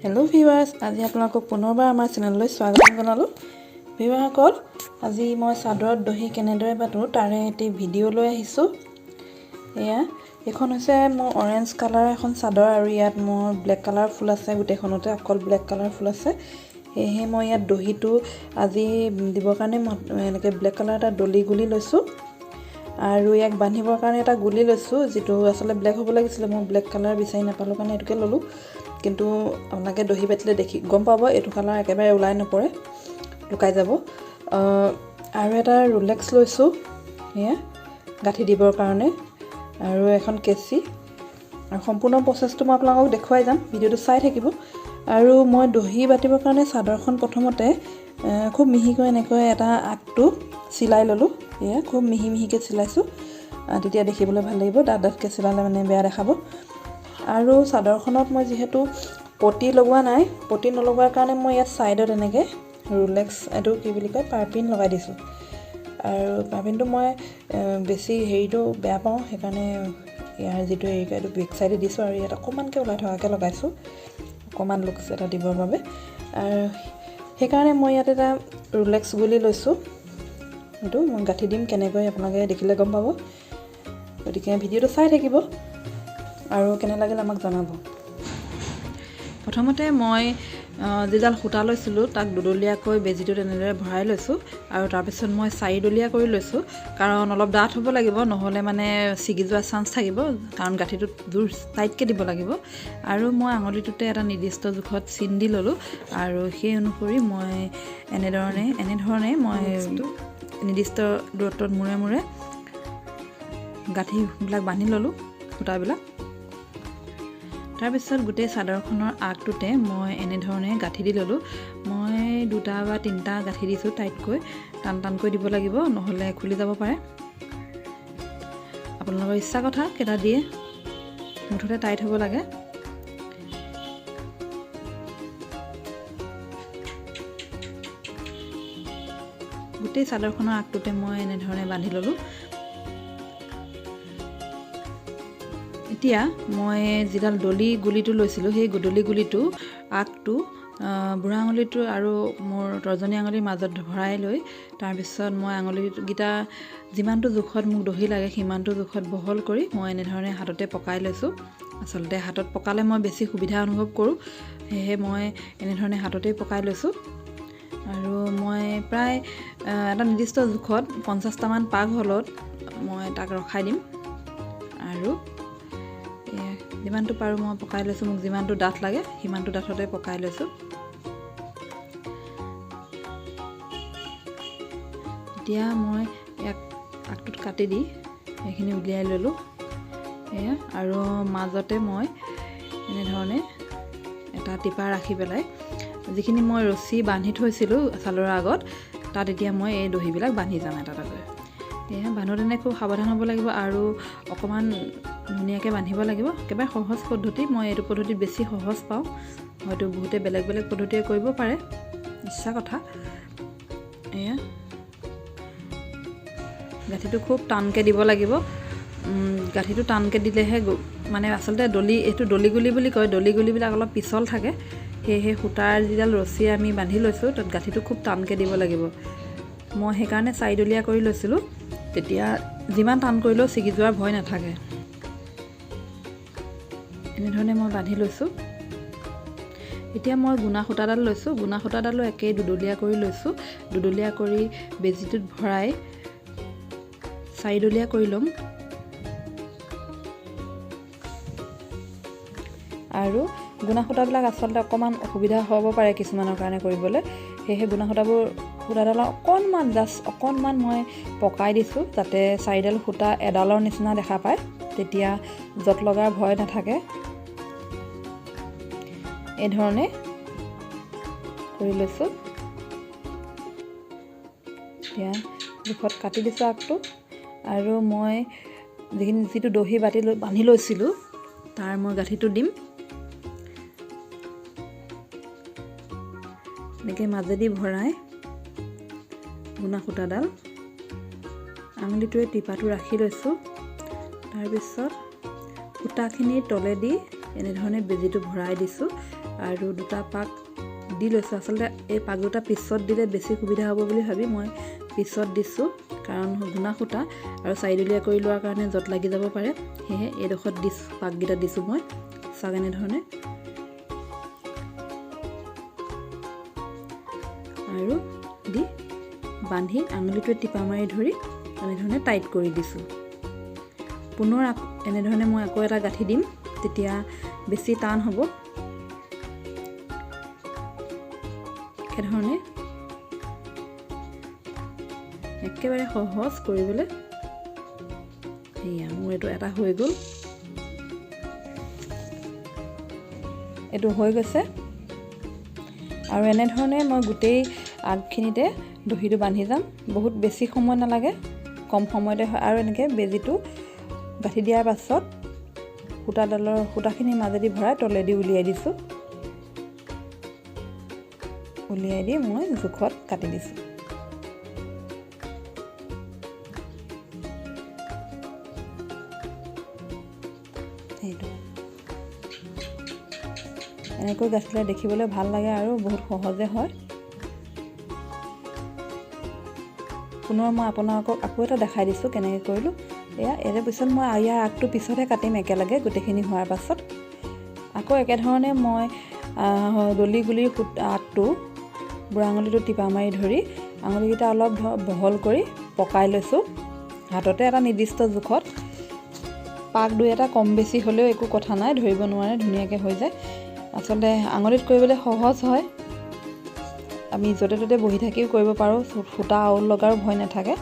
Hello viewers আজি আপোনালোকক পুনৰবাৰ আমাৰ চেনেললৈ স্বাগতম জনালোঁ ভিউৱাৰসকল আজি মই চাদৰত দহি কেনেদৰে বাটো তাৰে এটি ভিডিঅ' লৈ আহিছোঁ এয়া এখন হৈছে মোৰ অৰেঞ্জ কালাৰ এখন চাদৰ আৰু ইয়াত মোৰ ব্লেক কালাৰ ফুল আছে গুটেখনতে অকল ব্লেক কালাৰ ফুল আছে এহে মই ইয়াত দহিটো আজি দিবৰ কাৰণে এনেকৈ ব্লেক কালাৰ এটা ডলি গুলি লৈছোঁ আৰু ইয়াক বান্ধিবৰ কাৰণে এটা গুলি লৈছোঁ যেটো আসলে ব্লেক হ'ব লাগিছিল মই ব্লেক কালাৰ বিচাৰি নাপালোঁ কাৰণে এটোকে ললোঁ কিন্তু আপোনাকে দহি বাটিলে দেখি গম পাব এটো কালাৰ একেবাৰে ওলাই নপৰে লুকাই যাব আৰু এটা ৰোলেক্স লৈছোঁ এয়া গাঠি দিবৰ কাৰণে আৰু এখন কেচি আৰু সম্পূৰ্ণ প্ৰচেছটো মই আপোনালোকক দেখুৱাই যাম ভিডিঅটো চাই থাকিব আৰু মই দহি বাটিবৰ কাৰণে চাদৰখন প্ৰথমতে খুব মিহিকৈ এনেকৈ এটা আগটো চিলাই ললোঁ এয়া খুব মিহি মিহিকৈ চিলাইছোঁ তেতিয়া দেখিবলৈ ভাল লাগিব দাঁতকে চিলালে মানে বেয়া দেখাব আৰু চাদৰখনত মই যেহেতু পটি লগোৱা নাই পটি নলগোৱাৰ কাৰণে মই ইয়াত সাইডত এনেকে ৰোলেক্স এটো কি বুলি কয় পাৰপিন লগাই দিছোঁ আৰু পাৰপিনটো মই বেছি হেৰিটো বেয়া পাওঁ সেইকাৰণে ইয়াৰ যেটো এৰিকাটো বেক সাইডে দিছোঁ আৰু ইয়াত অকমানকে ওলাই থকাকে লগাইছোঁ অকমান লুকছ এটা দিবৰ বাবে আৰু সেইকাৰণে মই ইয়াত এটা ৰোলেক্স গুলি লৈছোঁ এটো মই গাঠি দিম কেনেকৈ আপোনালোকে দেখিলে গম পাব গতিকে ভিডিঅটো চাই থাকিব আৰু কেনে লাগিল আমাক জনাব প্ৰথমতে মই যেডাল খুটা লৈছিলোঁ তাক দুডলীয়াকৈ বেজিটো তেনেদৰে ভৰাই লৈছোঁ আৰু তাৰ পিছত মই চাৰিডলীয়া কৰি লৈছোঁ কাৰণ অলপ ডাঠ হ'ব লাগিব নহলে মানে ছিগি যোৱাৰ চান্স থাকিব কাৰণ গাঠিটো দূৰ টাইটকে দিব লাগিব আৰু মই আঙুলিটোতে এটা নিৰ্দিষ্ট জোখত চিন দি ললোঁ আৰু সেই অনুসৰি মই এনেধৰণে মই নিৰ্দিষ্ট দূৰত্বত মুৰে মুৰে গাঠিবিলাক বান্ধি ললোঁ খুটাবিলাক তাৰ পিছত গোটেই চাদৰখনৰ আগটোতে মই এনেধৰণে গাঠি দি ললোঁ মই দুটা বা তিনটা গাঠি দিছোঁ টাইটকৈ টানকৈ দিব লাগিব নহলে খুলি যাব পাৰে আপোনালোকৰ ইচ্ছা কথা কেটা দিয়ে মুঠতে টাইট হ'ব লাগে গোটেই চাদৰখনৰ আগটোতে মই এনেধৰণে বান্ধি ললোঁ এতিয়া মই যেডাল ডলি গুলিটো লৈছিলোঁ সেই ডলি গুলিটো আগটো বুঢ়া আঙুলিটো আৰু মোৰ তৰ্জনী আঙুলিৰ মাজত ভৰাই লৈ তাৰ পিছত মই আঙুলিগিটা যিমানটো জোখত মোক দহি লাগে সিমানটো জোখত বহল কৰি মই এনেধৰণে হাততে পকাই লৈছোঁ আসলতে হাতত পকালে মই বেছি সুবিধা অনুভৱ কৰোঁ সেয়ে মই এনেধৰণে হাততে পকাই লৈছোঁ আৰু মই প্ৰায় এটা নিৰ্দিষ্ট জোখত 50টা মান পাক হলত মই তাক ৰখাই দিম আৰু যিমানটো পাৰো মই পকাই লৈছোঁ মোক যিমানটো ডাঠ লাগে সিমানটো ডাঠতে পকাই লৈছোঁ এতিয়া মই এক আগটোত কাটি দি এইখিনি উলিয়াই ললোঁ এয়া আৰু মাজতে মই এনেধৰণে এটা টিপা ৰাখি পেলাই যিখিনি মই ৰছী বান্ধি থৈছিলোঁ চালৰ আগত তাত এতিয়া মই এই দহিবিলাক বান্ধি যাম এটাকৈ এয়া বান্ধোতেনে খুব সাৱধান হ'ব লাগিব আৰু অকমান ধুনীয়াকৈ বান্ধিব লাগিব একেবাৰে সহজ পদ্ধতি মই এইটো পদ্ধতি বেছি সহজ পাওঁ হয়তো বহুতে বেলেগ বেলেগ পদ্ধতিৰে কৰিব পাৰে ইচ্ছা কথা এয়া গাঠিটো খুব টানকৈ দিব লাগিব গাঠিটো টানকৈ দিলেহে মানে আসলতে এইটো ডলি গুলি বুলি কয় ডলি গুলিবিলাক অলপ পিছল থাকে সেয়েহে সূতাৰ যিডাল ৰছী আমি বান্ধি লৈছোঁ তাত গাঠিটো খুব টানকৈ দিব লাগিব মই সেইকাৰণে চাৰিডলীয়া কৰি লৈছিলোঁ তেতিয়া যিমান টান কৰিলেও ছিগি যোৱাৰ ভয় নাথাকে এনেধৰণে মই বান্ধি লৈছোঁ এতিয়া মই গুণা সূতাডাল লৈছোঁ গুণা সূতাডালো একেই দুডলীয়া কৰি লৈছোঁ দুডলীয়া কৰি বেজিটোত ভৰাই চাৰিডলীয়া কৰি ল'ম আৰু গুণা সূতাবিলাক আসলতে অকমান অসুবিধা হ'ব পাৰে কিছুমানৰ কাৰণে কৰিবলৈ সেয়ে গুণা সূতাডাল অকণমান জাষ্ট অকণমান মই পকাই দিছোঁ যাতে চাৰিডাল সূতা এডালৰ নিচিনা দেখা পায় তেতিয়া জট লগাৰ ভয় নাথাকে এই ধৰণে কৰি লৈছোঁ এতিয়া জোখত কাটি দিছোঁ আগটো আৰু মই যিটো দহি বান্ধি লৈছিলোঁ তাৰ মই গাঠিটো দিম এনেকৈ মাজেদি ভৰাই গুণা সূতাডাল আঙুলিটোৱে টিপাটো ৰাখি লৈছোঁ তাৰপিছত সূতাখিনিৰ তলেদি এনেধৰণে বেজিটো ভৰাই দিছোঁ আৰু দুটা পাক দি লৈছোঁ। আচলতে এই পাক দুটা পিছত দিলে বেছি সুবিধা হ'ব বুলি ভাবি মই পিছত দিছোঁ, কাৰণ গুণা সূতা আৰু চাৰিদুলীয়া কৰি লোৱাৰ কাৰণে য'ত লাগি যাব পাৰে, সেয়েহে এইডোখৰত পাককেইটা দিছোঁ মই। চাওক এনেধৰণে। আৰু দি বান্ধি আঙুলিটোৱে টিপা মাৰি ধৰি এনেধৰণে টাইট কৰি দিছোঁ। পুনৰ এনেধৰণে মই আকৌ এটা গাঁঠি দিম, তেতিয়া বেছি টান হ'ব। একেধৰণে একেবাৰে সহজ কৰিবলৈ। এয়া মোৰ এইটো এটা হৈ গ'ল, এইটো হৈ গৈছে। আৰু এনেধৰণে মই গোটেই আগখিনিতে দহিটো বান্ধি যাম। বহুত বেছি সময় নালাগে, কম সময়তে হয়। আৰু এনেকৈ বেজিটো গাঁঠি দিয়াৰ পাছত সূতাখিনিৰ মাজেদি ভৰাই তলেদি উলিয়াই দিছোঁ। উলিয়াই দি মই জোখত কাটি দিছোঁ। সেইটো এনেকৈ গাঁঠিলে দেখিবলৈ ভাল লাগে আৰু বহুত সহজে হয়। পুনৰ মই আপোনালোকক আকৌ এটা দেখাই দিছোঁ কেনেকৈ কৰিলোঁ। ইয়াৰ পিছত মই ইয়াৰ আগটো পিছতহে কাটিম একেলগে গোটেইখিনি হোৱাৰ পাছত। আকৌ একেধৰণে মই দলি গুলিৰ আগটো বুঢ়া আঙুলিটো টিপা মাৰি ধৰি আঙুলিকেইটা অলপ বহল কৰি পকাই লৈছোঁ হাততে এটা নিৰ্দিষ্ট জোখত। পাক দুই এটা কম বেছি হ'লেও একো কথা নাই, ধৰিব নোৱাৰে, ধুনীয়াকৈ হৈ যায়। আচলতে আঙুলিত কৰিবলৈ সহজ হয়, আমি য'তে ত'তে বহি থাকিও কৰিব পাৰোঁ, সূতা আউল লগাৰো ভয় নাথাকে।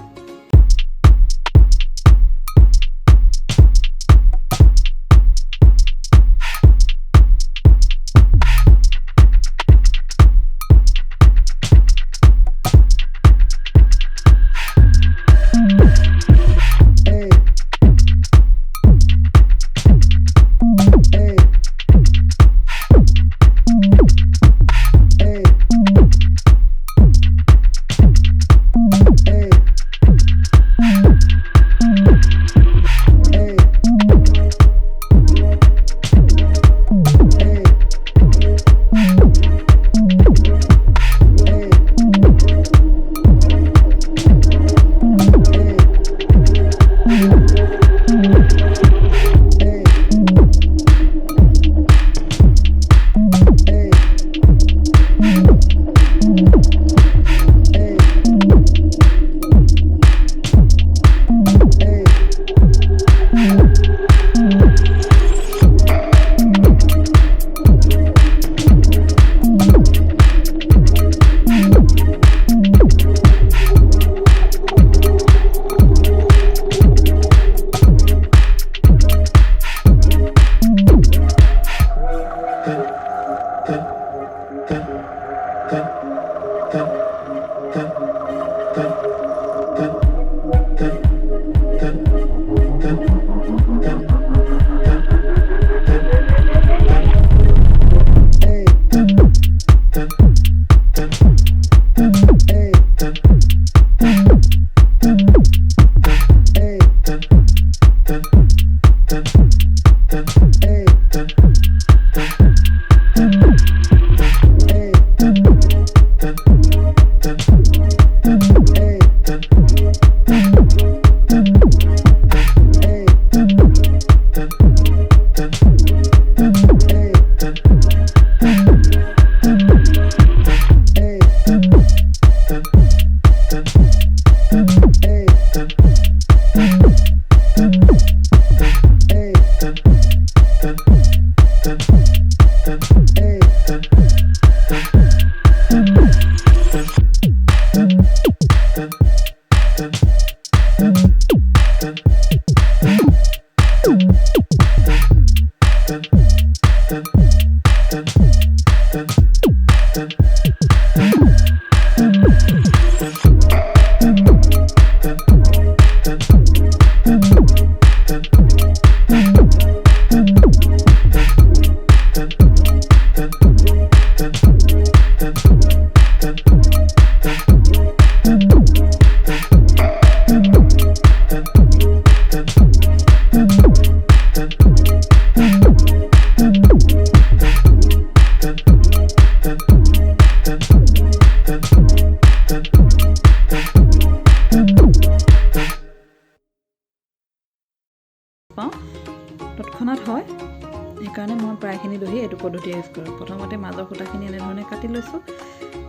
কৰোঁ। প্ৰথমতে মাজৰ সূতাখিনি এনেধৰণে কাটি লৈছোঁ।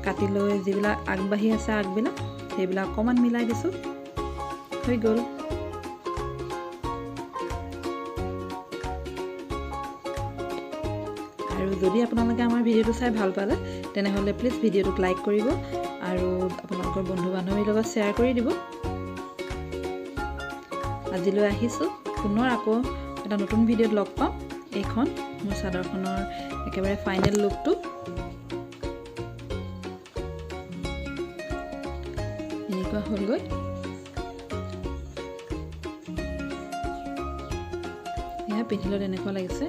কাটি লৈ যিবিলাক আগবাঢ়ি আছে আগবিলাক সেইবিলাক অকণমান মিলাই দিছোঁ। হৈ গ'ল। আৰু যদি আপোনালোকে আমাৰ ভিডিঅ'টো চাই ভাল পালে তেনেহ'লে প্লিজ ভিডিঅ'টোক লাইক কৰিব আৰু আপোনালোকৰ বন্ধু বান্ধৱীৰ লগত শ্বেয়াৰ কৰি দিব। আজিলৈ আহিছোঁ, পুনৰ আকৌ এটা নতুন ভিডিঅ'ত লগ পাম। এইখন মোৰ চাদৰখনৰ একেবাৰে ফাইনেল লুকটো। এনেকুৱা হ'লগৈ। এয়া পিন্ধিলত এনেকুৱা লাগিছে।